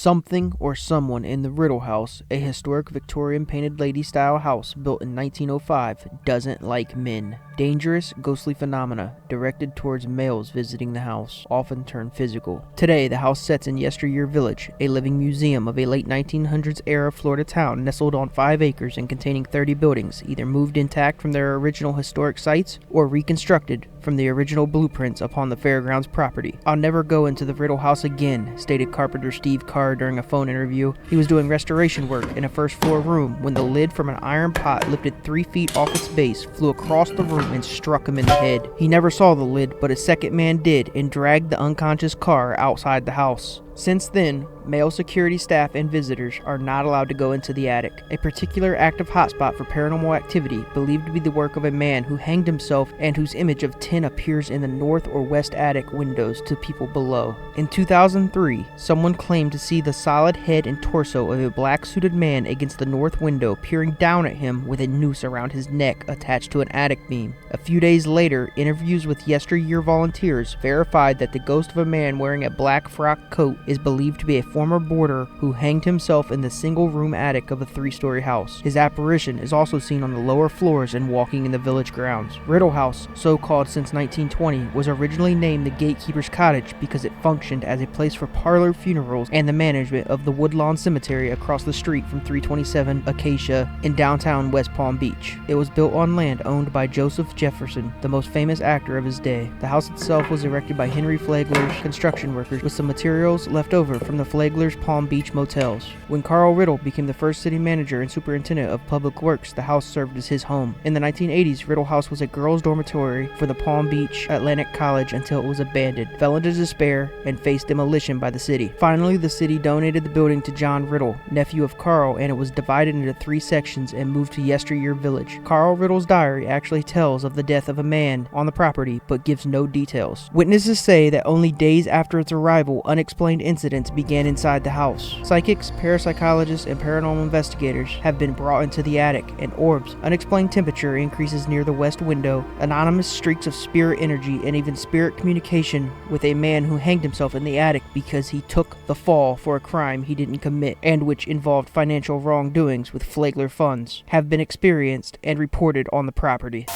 Something or someone in the Riddle House, a historic Victorian painted lady-style house built in 1905, doesn't like men. Dangerous, ghostly phenomena directed towards males visiting the house often turn physical. Today, the house sets in Yesteryear Village, a living museum of a late 1900s era Florida town nestled on 5 acres and containing 30 buildings, either moved intact from their original historic sites or reconstructed from the original blueprints upon the fairgrounds property. "I'll never go into the Riddle House again," stated carpenter Steve Carr during a phone interview. He was doing restoration work in a first-floor room when the lid from an iron pot lifted 3 feet off its base, flew across the room and struck him in the head. He never saw the lid, but a second man did and dragged the unconscious Carr outside the house. Since then, male security staff and visitors are not allowed to go into the attic, a particular active hotspot for paranormal activity believed to be the work of a man who hanged himself and whose image of 10 appears in the north or west attic windows to people below. In 2003, someone claimed to see the solid head and torso of a black-suited man against the north window peering down at him with a noose around his neck attached to an attic beam. A few days later, interviews with Yesteryear volunteers verified that the ghost of a man wearing a black frock coat is believed to be a former boarder who hanged himself in the single-room attic of a 3-story house. His apparition is also seen on the lower floors and walking in the village grounds. Riddle House, so called since 1920, was originally named the Gatekeeper's Cottage because it functioned as a place for parlor funerals and the management of the Woodlawn Cemetery across the street from 327 Acacia in downtown West Palm Beach. It was built on land owned by Joseph Jefferson, the most famous actor of his day. The house itself was erected by Henry Flagler's construction workers with some materials left over from the Flagler's Palm Beach motels. When Carl Riddle became the first city manager and superintendent of public works, the house served as his home. In the 1980s, Riddle House was a girls' dormitory for the Palm Beach Atlantic College until it was abandoned, fell into despair, and faced demolition by the city. Finally, the city donated the building to John Riddle, nephew of Carl, and it was divided into 3 sections and moved to Yesteryear Village. Carl Riddle's diary actually tells of the death of a man on the property, but gives no details. Witnesses say that only days after its arrival, unexplained incidents began inside the house. Psychics, parapsychologists, and paranormal investigators have been brought into the attic, and orbs, unexplained temperature increases near the west window, anonymous streaks of spirit energy, and even spirit communication with a man who hanged himself in the attic because he took the fall for a crime he didn't commit and which involved financial wrongdoings with Flagler funds, have been experienced and reported on the property.